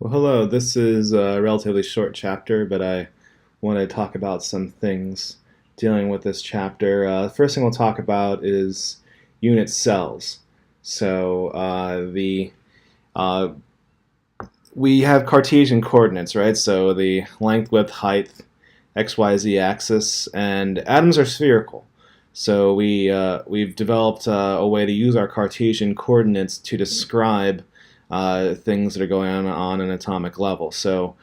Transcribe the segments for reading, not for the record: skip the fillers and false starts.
Well, hello. This is a relatively short chapter, but I want to talk about some things dealing with this chapter. The first thing we'll talk about is unit cells. So uh, we have Cartesian coordinates, right? So the length, width, height, x, y, z axis, and atoms are spherical. So we've developed a way to use our Cartesian coordinates to describe things that are going on an atomic level. So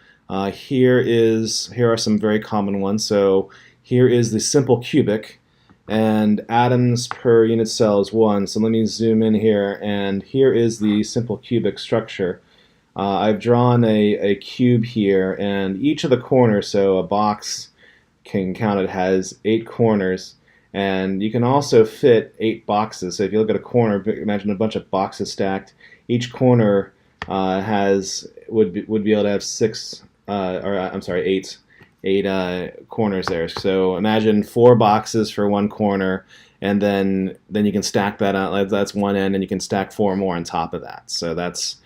here are some very common ones. So here is the simple cubic, and atoms per unit cell is 1. So let me zoom in here, and here is the simple cubic structure. I've drawn a cube here, and each of the corners, so a box can count it, has 8 corners, and you can also fit 8 boxes. So if you look at a corner, imagine a bunch of boxes stacked. Each corner would be able to have 6 or I'm sorry, 8 corners there. So imagine 4 boxes for one corner, and then you can stack that out. That's one end, and you can stack 4 more on top of that. So that's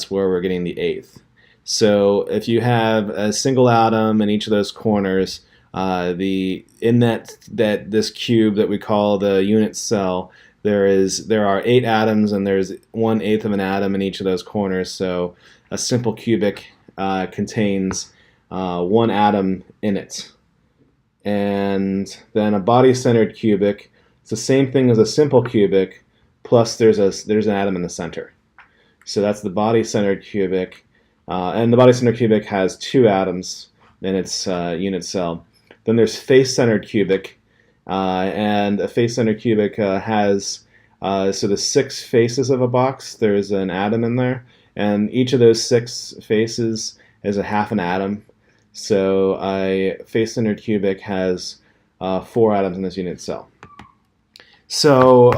where we're getting the eighth. So if you have a single atom in each of those corners, in this cube that we call the unit cell, there are 8 atoms, and there's 1/8 of an atom in each of those corners. So a simple cubic contains 1 atom in it. And then a body-centered cubic, it's the same thing as a simple cubic, plus there's an atom in the center. So that's the body-centered cubic, and the body-centered cubic has 2 atoms in its unit cell. Then there's face-centered cubic, and a face-centered cubic has so the 6 faces of a box. There's an atom in there, and each of those 6 faces is a half an atom. So a face-centered cubic has 4 atoms in this unit cell. So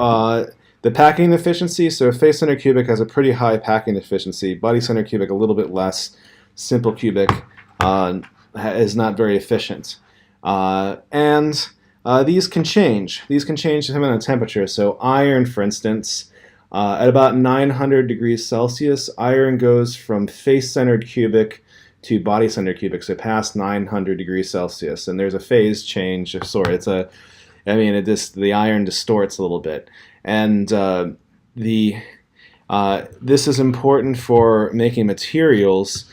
the packing efficiency, so a face-centered cubic has a pretty high packing efficiency. Body-centered cubic a little bit less. Simple cubic is not very efficient. And these can change. These can change depending on the temperature. So iron, for instance, at about 900 degrees Celsius, iron goes from face-centered cubic to body-centered cubic, so past 900 degrees Celsius. And there's a phase change of sort. The iron distorts a little bit. And this is important for making materials.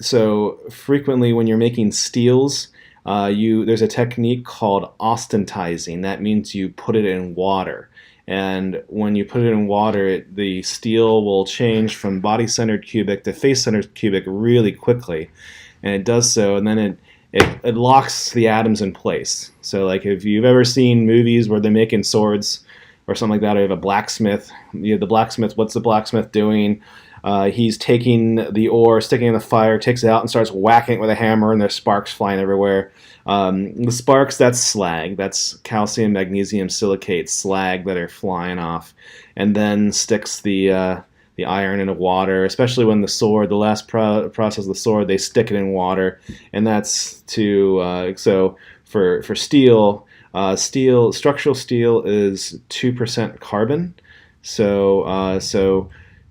So frequently when you're making steels, there's a technique called austenitizing. That means you put it in water. And when you put it in water, the steel will change from body-centered cubic to face-centered cubic really quickly. And it does so, and then it locks the atoms in place. So like if you've ever seen movies where they're making swords or something like that, or you have a blacksmith, the blacksmith, what's the blacksmith doing? He's taking the ore, sticking it in the fire, takes it out and starts whacking it with a hammer, and there's sparks flying everywhere. The sparks, that's slag. That's calcium, magnesium, silicate, slag that are flying off. And then sticks the iron into water, especially when the last process of the sword, they stick it in water. And that's so for steel, structural steel is 2% carbon. So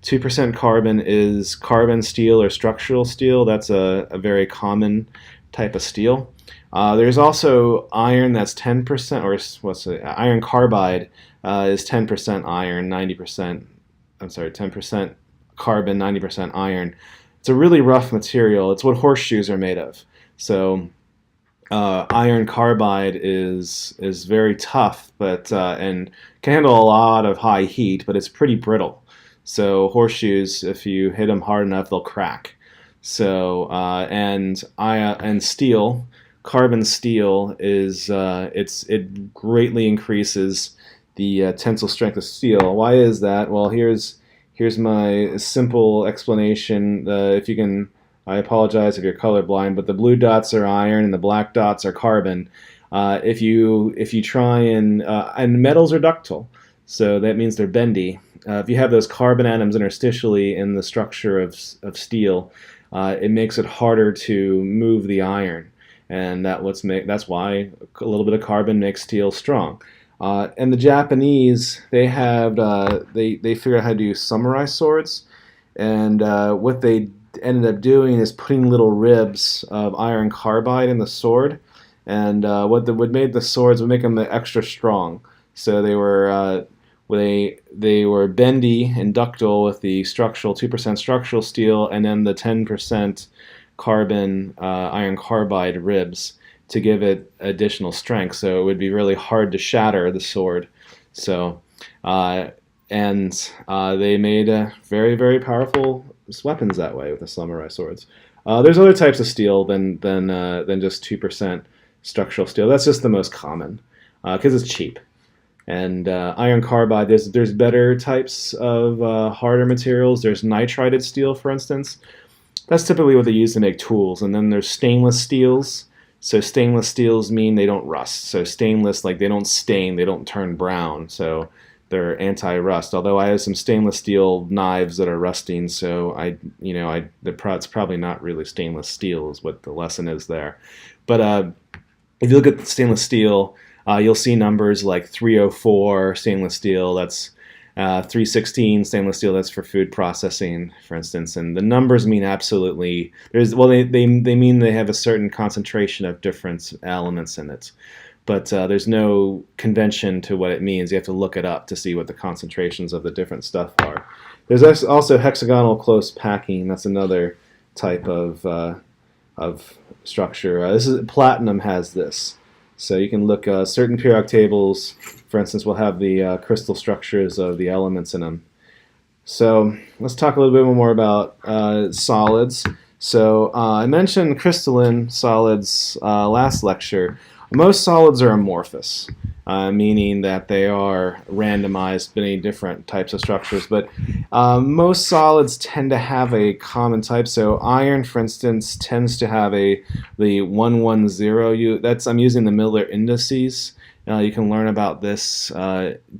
2% carbon is carbon steel or structural steel. That's a very common type of steel. There's also iron that's 10%, or iron carbide is 10% iron, 10% carbon, 90% iron. It's a really rough material. It's what horseshoes are made of. So iron carbide is very tough, but and can handle a lot of high heat, but it's pretty brittle. So horseshoes, if you hit them hard enough, they'll crack. So and steel, carbon steel it greatly increases the tensile strength of steel. Why is that? Well, here's my simple explanation. If you can, I apologize if you're colorblind, but the blue dots are iron and the black dots are carbon. If you try and metals are ductile, so that means they're bendy. If you have those carbon atoms interstitially in the structure of steel, it makes it harder to move the iron, and that's why a little bit of carbon makes steel strong. And the Japanese, they figured out how to do samurai swords, and what they ended up doing is putting little ribs of iron carbide in the sword, and what made the swords would make them extra strong. So they were bendy and ductile with the structural 2% structural steel, and then the 10% carbon iron carbide ribs to give it additional strength. So it would be really hard to shatter the sword. So uh, they made very, very powerful weapons that way with the samurai swords. There's other types of steel than just 2% structural steel. That's just the most common because it's cheap. And iron carbide, there's better types of harder materials. There's nitrided steel, for instance. That's typically what they use to make tools. And then there's stainless steels. So stainless steels mean they don't rust. So stainless, like they don't stain, they don't turn brown. So they're anti-rust. Although I have some stainless steel knives that are rusting, so it's probably not really stainless steel is what the lesson is there. But if you look at stainless steel, you'll see numbers like 304 stainless steel. That's 316 stainless steel. That's for food processing, for instance. And the numbers mean absolutely. They mean they have a certain concentration of different elements in it. But there's no convention to what it means. You have to look it up to see what the concentrations of the different stuff are. There's also hexagonal close packing. That's another type of structure. Platinum has this. So you can look certain periodic tables, for instance, will have the crystal structures of the elements in them. So let's talk a little bit more about solids. So I mentioned crystalline solids last lecture. Most solids are amorphous, meaning that they are randomized many different types of structures, but most solids tend to have a common type. So iron, for instance, tends to have the 110. I'm using the Miller indices. You can learn about this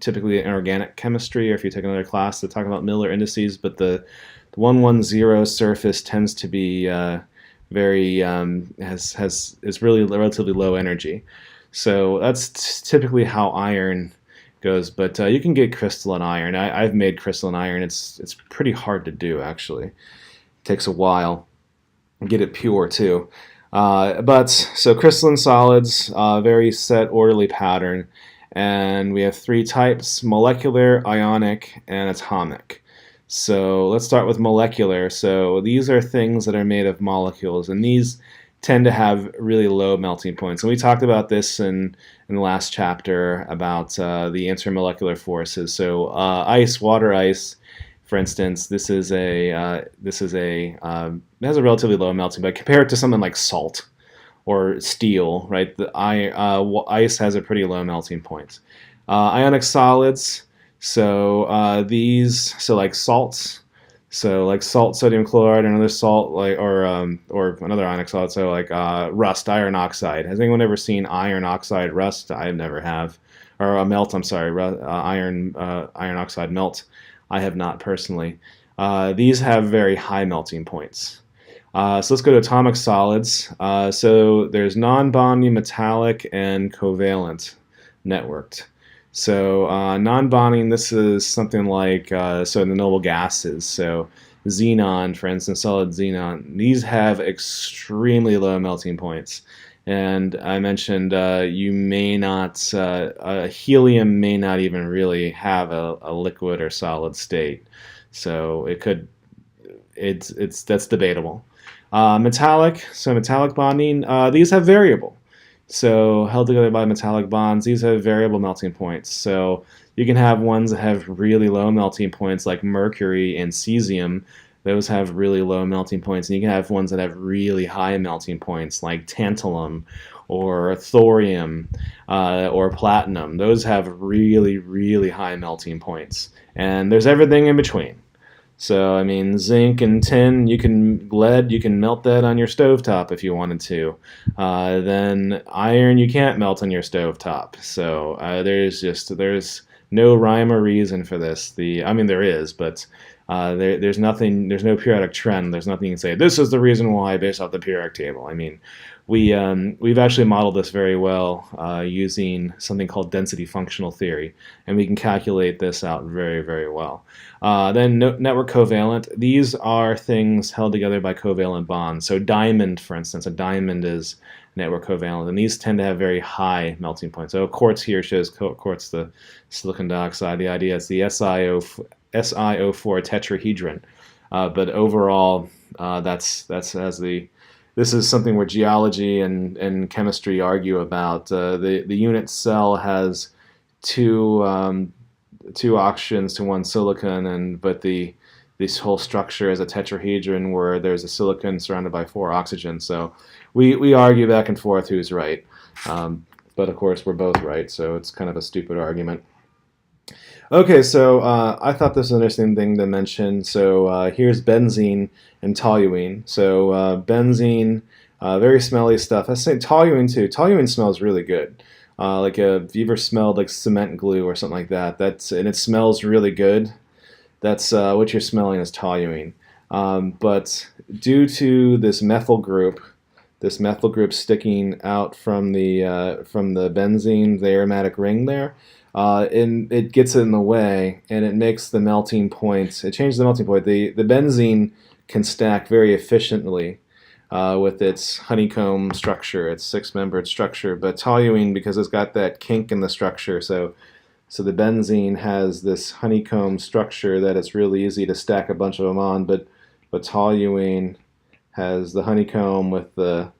typically in organic chemistry, or if you take another class to talk about Miller indices. But the 110 surface tends to be is really relatively low energy. So that's typically how iron goes. But you can get crystalline iron. I've made crystalline iron. It's pretty hard to do, actually. It takes a while. Get it pure too. So crystalline solids, very set orderly pattern, and we have three types: molecular, ionic, and atomic. So let's start with molecular. So these are things that are made of molecules, and these tend to have really low melting points. And we talked about this in the last chapter about the intermolecular forces. So water ice, for instance, this has a relatively low melting point. Compare it to something like salt or steel, right? Ice has a pretty low melting point. Ionic solids. So like salts, like salt, sodium chloride, and another salt, or another ionic solid. So like rust, iron oxide. Has anyone ever seen iron oxide rust? I never have, or melt. I'm sorry, iron oxide melt. I have not personally. These have very high melting points. So let's go to atomic solids. So there's non-bonding, metallic, and covalent networked. So non-bonding, this is something like the noble gases. So xenon, for instance, solid xenon. These have extremely low melting points. And I mentioned helium may not even really have a liquid or solid state. So that's debatable. Metallic bonding, these have variable. So held together by metallic bonds, these have variable melting points. So you can have ones that have really low melting points like mercury and cesium. Those have really low melting points. And you can have ones that have really high melting points like tantalum or thorium or platinum. Those have really, really high melting points. And there's everything in between. So, I mean, zinc and tin, lead, you can melt that on your stovetop if you wanted to. Then iron, you can't melt on your stovetop. So, there's no rhyme or reason for this. There is, but there's no periodic trend. There's nothing you can say, this is the reason why based off the periodic table. I mean, we've actually modeled this very well using something called density functional theory, and we can calculate this out very, very well. Then network covalent. These are things held together by covalent bonds. So diamond, for instance, a diamond is network covalent, and these tend to have very high melting points. So quartz here shows quartz, the silicon dioxide. The idea is the SiO4 tetrahedron, but overall, this is something where geology and chemistry argue about. The unit cell has two oxygens to one silicon, but this whole structure is a tetrahedron where there's a silicon surrounded by 4 oxygens. So we argue back and forth who's right, but of course we're both right. So it's kind of a stupid argument. Okay, so I thought this was an interesting thing to mention. So here's benzene and toluene. So benzene, very smelly stuff. I say toluene too. Toluene smells really good. If you ever smelled like cement glue or something like that, and it smells really good. That's what you're smelling is toluene. But due to this methyl group sticking out from the benzene, the aromatic ring there. And it gets in the way, and it makes the melting point. It changes the melting point. The benzene can stack very efficiently with its honeycomb structure, its 6-membered structure. But toluene, because it's got that kink in the structure, so the benzene has this honeycomb structure that it's really easy to stack a bunch of them on. But toluene has the honeycomb with the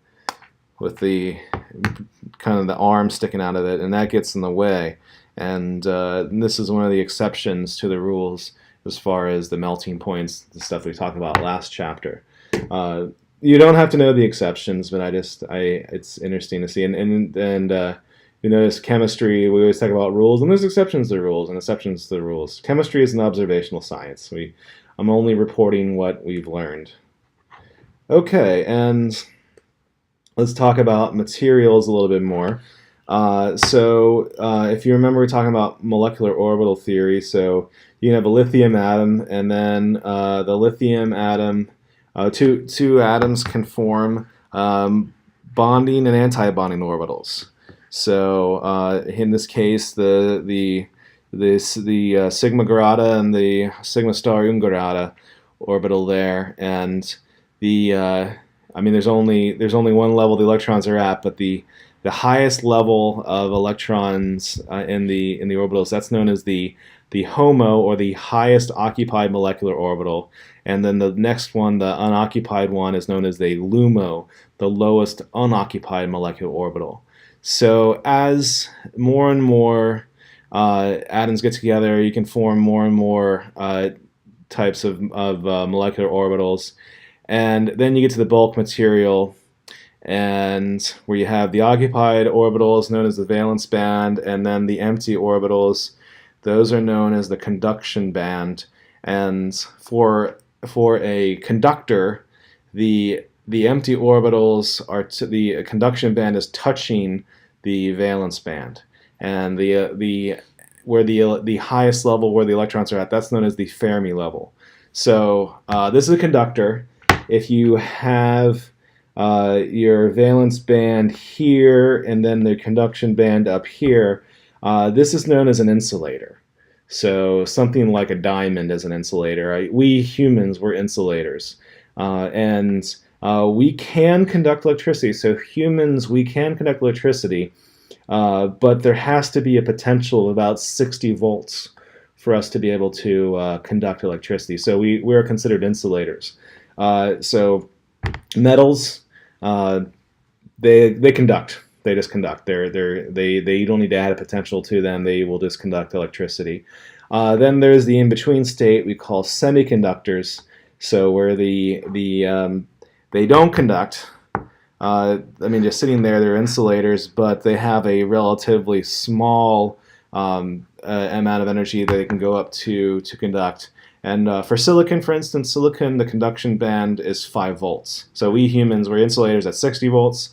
kind of the arm sticking out of it, and that gets in the way. And this is one of the exceptions to the rules as far as the melting points, the stuff we talked about last chapter. You don't have to know the exceptions, but it's interesting to see. And you notice chemistry, we always talk about rules, and there's exceptions to rules and exceptions to the rules. Chemistry is an observational science. I'm only reporting what we've learned. Okay, and let's talk about materials a little bit more. If you remember, we're talking about molecular orbital theory. So you can have a lithium atom, and then the lithium atom, two atoms can form bonding and anti-bonding orbitals. So in this case, the sigma Gerada and the sigma star Ungerada orbital there, and there's only one level the electrons are at, but the highest level of electrons in the orbitals, that's known as the HOMO, or the highest occupied molecular orbital, and then the next one, the unoccupied one, is known as the LUMO, the lowest unoccupied molecular orbital. So as more and more atoms get together, you can form more and more types of molecular orbitals, and then you get to the bulk material, and where you have the occupied orbitals known as the valence band, and then the empty orbitals, those are known as the conduction band. And for a conductor, the empty orbitals are the conduction band is touching the valence band, and the highest level where the electrons are at, that's known as the Fermi level. So this is a conductor. If you have your valence band here and then the conduction band up here, this is known as an insulator. So something like a diamond is an insulator. Right? We humans, we're insulators. And we can conduct electricity. So humans, we can conduct electricity, but there has to be a potential of about 60 volts for us to be able to conduct electricity. So we're considered insulators. So metals, they conduct. They just conduct. They don't need to add a potential to them. They will just conduct electricity. Then there's the in-between state we call semiconductors. So where they don't conduct. Just sitting there, they're insulators, but they have a relatively small amount of energy that they can go up to conduct. And for silicon, for instance, the conduction band is 5 volts. So we humans, we're insulators at 60 volts,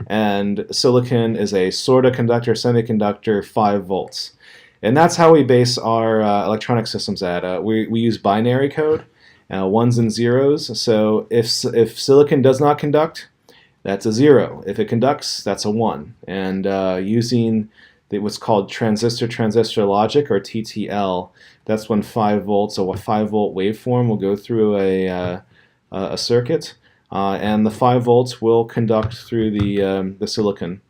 and silicon is a sort of conductor, semiconductor, 5 volts. And that's how we base our electronic systems at. We use binary code, ones and zeros. So if silicon does not conduct, that's a 0. If it conducts, that's a 1. And using what's called transistor-transistor logic, or TTL, that's when 5 volts, so a 5-volt waveform will go through a circuit, and the 5 volts will conduct through the silicon.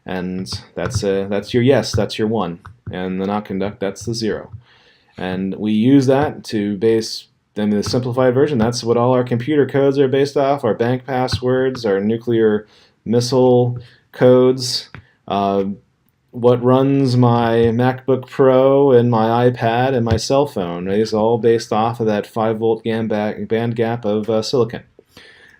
And that's your yes, that's your 1. And the not conduct, that's the 0. And we use that to base, in the simplified version, that's what all our computer codes are based off, our bank passwords, our nuclear missile codes, what runs my MacBook Pro and my iPad and my cell phone. It's all based off of that 5-volt band gap of silicon.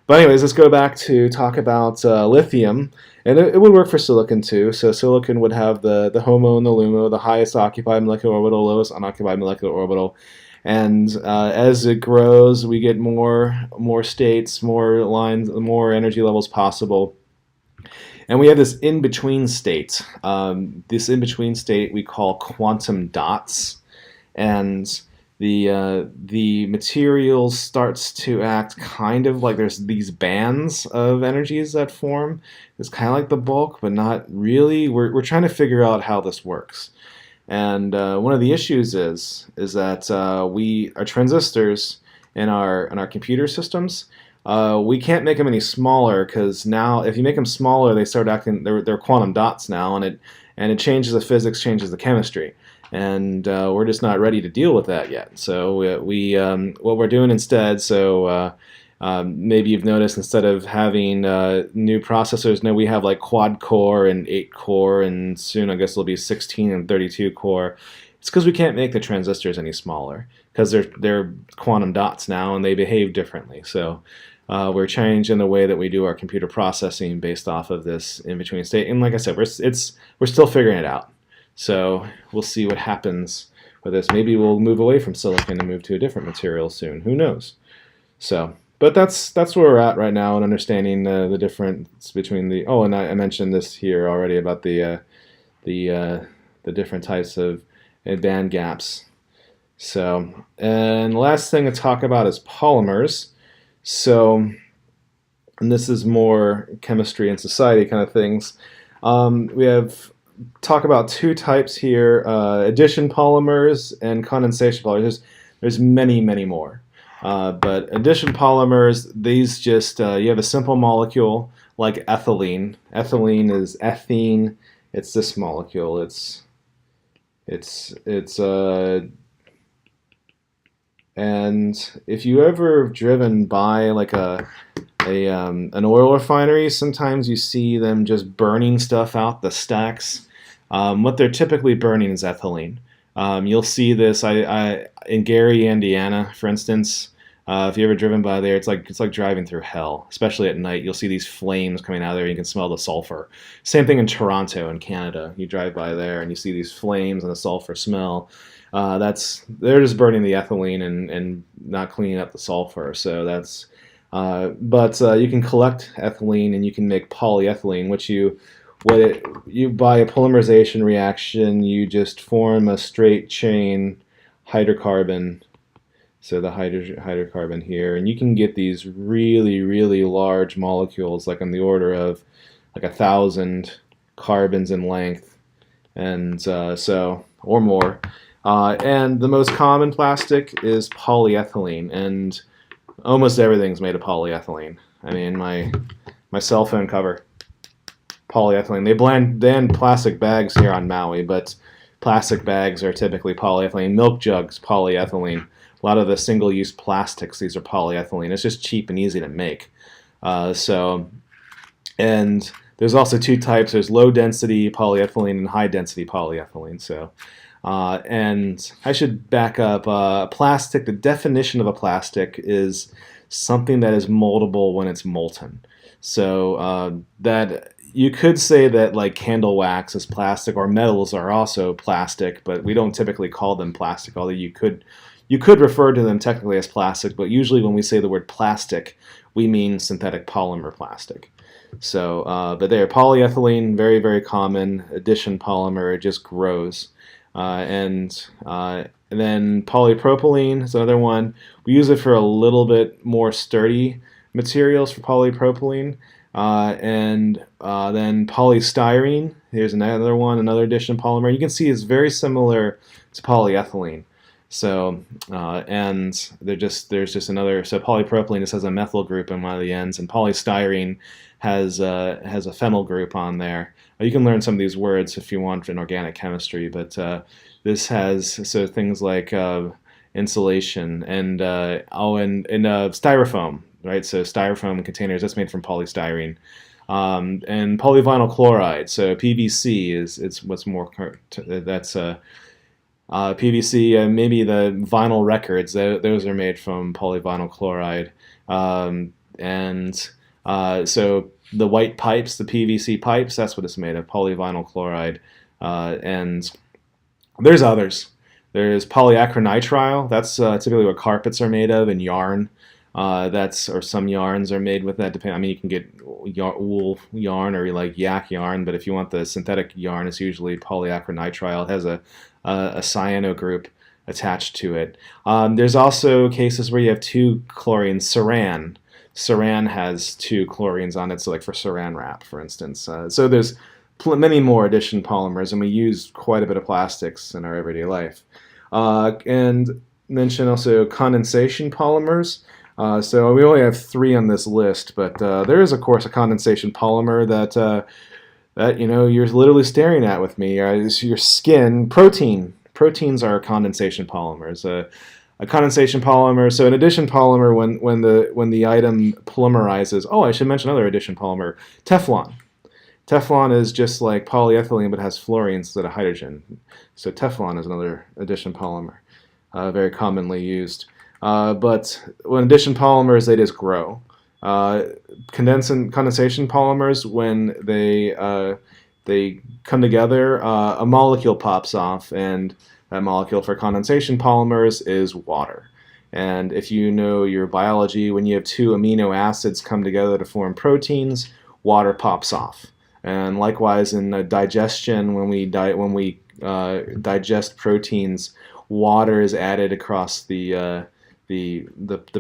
But anyways, let's go back to talk about lithium. And it would work for silicon too. So silicon would have the HOMO and the LUMO, the highest occupied molecular orbital, lowest unoccupied molecular orbital. And as it grows, we get more states, more lines, more energy levels possible. And we have this in-between state. This in-between state we call quantum dots. And the material starts to act kind of like there's these bands of energies that form. It's kind of like the bulk, but not really. We're trying to figure out how this works. And one of the issues is that our transistors in our computer systems, we can't make them any smaller, because now if you make them smaller, they start acting, they're quantum dots now, and it changes the physics, changes the chemistry. And we're just not ready to deal with that yet. So what we're doing instead, maybe you've noticed, instead of having new processors, now we have like quad core and 8 core, and soon I guess it'll be 16 and 32 core. It's because we can't make the transistors any smaller, because they're quantum dots now and they behave differently. So we're changing the way that we do our computer processing based off of this in-between state. And like I said, we're still figuring it out. So we'll see what happens with this. Maybe we'll move away from silicon and move to a different material soon. Who knows? So, but that's where we're at right now in understanding the difference between the. Oh, and I mentioned this here already about the different types of band gaps. So, and the last thing to talk about is polymers. So, and this is more chemistry and society kind of things. We have talk about 2 types here: addition polymers and condensation polymers. There's many more. But addition polymers, these just you have a simple molecule like ethylene. Ethylene is ethene. It's this molecule. And if you ever driven by like an oil refinery, sometimes you see them just burning stuff out the stacks. What they're typically burning is ethylene. You'll see this in Gary, Indiana, for instance. If you ever driven by there, it's like driving through hell, especially at night. You'll see these flames coming out of there. You can smell the sulfur. Same thing in Toronto, in Canada. You drive by there and you see these flames and the sulfur smell. They're just burning the ethylene and not cleaning up the sulfur. So that's. But you can collect ethylene and you can make polyethylene, which by a polymerization reaction, you just form a straight chain hydrocarbon. So the hydrocarbon here, and you can get these really large molecules, like on the order of like 1,000 carbons in length, and or more. And the most common plastic is polyethylene, and almost everything's made of polyethylene. I mean, my cell phone cover, polyethylene. They blend plastic bags here on Maui, but plastic bags are typically polyethylene. Milk jugs, polyethylene. A lot of the single-use plastics, these are polyethylene. It's just cheap and easy to make. And there's also 2 types. There's low-density polyethylene and high-density polyethylene. So, and I should back up. Plastic, the definition of a plastic is something that is moldable when it's molten. So that you could say that like candle wax is plastic, or metals are also plastic, but we don't typically call them plastic, although you could refer to them technically as plastic, but usually when we say the word plastic, we mean synthetic polymer plastic. So, but there, polyethylene, very common. Addition polymer, it just grows. And then polypropylene is another one. We use it for a little bit more sturdy materials for polypropylene. And then polystyrene. Here's another one, another addition polymer. You can see it's very similar to polyethylene. So and there's just another. So polypropylene just has a methyl group in one of the ends, and polystyrene has a phenyl group on there. You can learn some of these words if you want in organic chemistry, but this has so things like insulation and styrofoam, right? So styrofoam containers, that's made from polystyrene. And polyvinyl chloride, so PVC is what's more that's PVC. Maybe the vinyl records, those are made from polyvinyl chloride. And so the white pipes, the PVC pipes, that's what it's made of, polyvinyl chloride. And there's others. There's polyacrylonitrile. That's typically what carpets are made of, and yarn. Or some yarns are made with that. I mean, you can get wool yarn or like yak yarn, but if you want the synthetic yarn, it's usually polyacrylonitrile. It has a cyano group attached to it. There's also cases where you have two chlorines. Saran. Saran has two chlorines on it, so like for saran wrap, for instance. So there's many more addition polymers, and we use quite a bit of plastics in our everyday life. And mention also condensation polymers. So we only have 3 on this list, but there is, of course, a condensation polymer that you're literally staring at with me. Your skin. Proteins are condensation polymers. A condensation polymer. So an addition polymer when the item polymerizes. Oh, I should mention another addition polymer. Teflon. Teflon is just like polyethylene, but has fluorine instead of hydrogen. So Teflon is another addition polymer, very commonly used. But when addition polymers, they just grow. Condensation polymers, when they come together, a molecule pops off, and that molecule for condensation polymers is water. And if you know your biology, when you have 2 amino acids come together to form proteins, water pops off. And likewise in digestion, when we digest proteins, water is added across the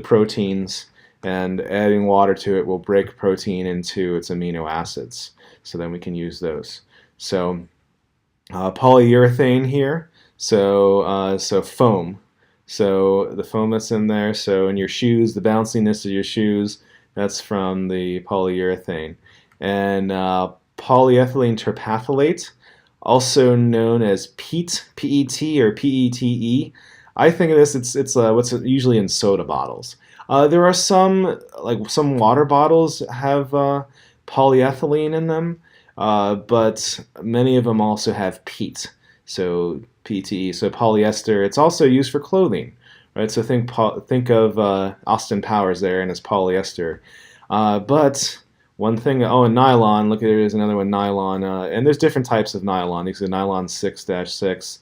proteins, and adding water to it will break protein into its amino acids. So then we can use those. So polyurethane here. So foam. So the foam that's in there. So in your shoes, the bounciness of your shoes, that's from the polyurethane. And polyethylene terephthalate, also known as PET, P-E-T or P-E-T-E. I think of this, it's what's usually in soda bottles. There are some water bottles have polyethylene in them, but many of them also have PET, so PTE, so polyester. It's also used for clothing, right? So think of Austin Powers there and his polyester. But one thing, and nylon, look, there's another one, nylon, and there's different types of nylon. These are nylon 6-6,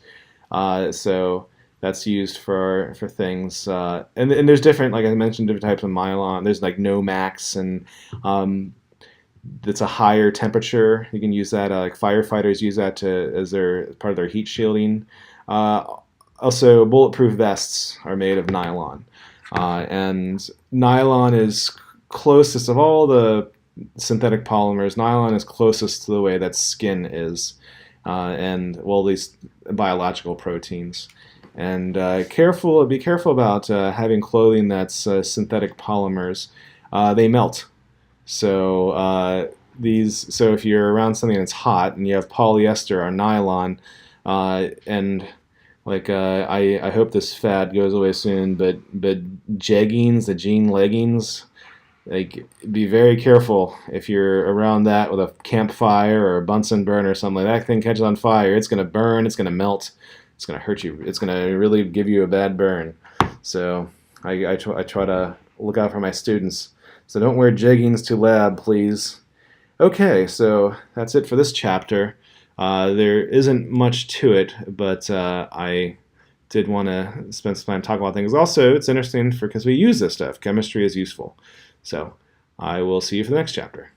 so that's used for things, and there's different, like I mentioned, different types of nylon. There's like Nomax, and it's a higher temperature. You can use that, like firefighters use that as part of their heat shielding. Also, bulletproof vests are made of nylon, and nylon is closest of all the synthetic polymers. Nylon is closest to the way that skin is, and well, at least biological proteins. And be careful about having clothing that's synthetic polymers. They melt. So so if you're around something that's hot and you have polyester or nylon, and like I hope this fad goes away soon, but jeggings, the jean leggings, like be very careful if you're around that with a campfire or a Bunsen burner or something. Like that thing catches on fire, it's gonna burn, it's gonna melt. It's going to hurt you. It's going to really give you a bad burn. So I try to look out for my students. So don't wear jeggings to lab, please. Okay, so that's it for this chapter. There isn't much to it, but I did want to spend some time talking about things. Also, it's interesting because we use this stuff. Chemistry is useful. So I will see you for the next chapter.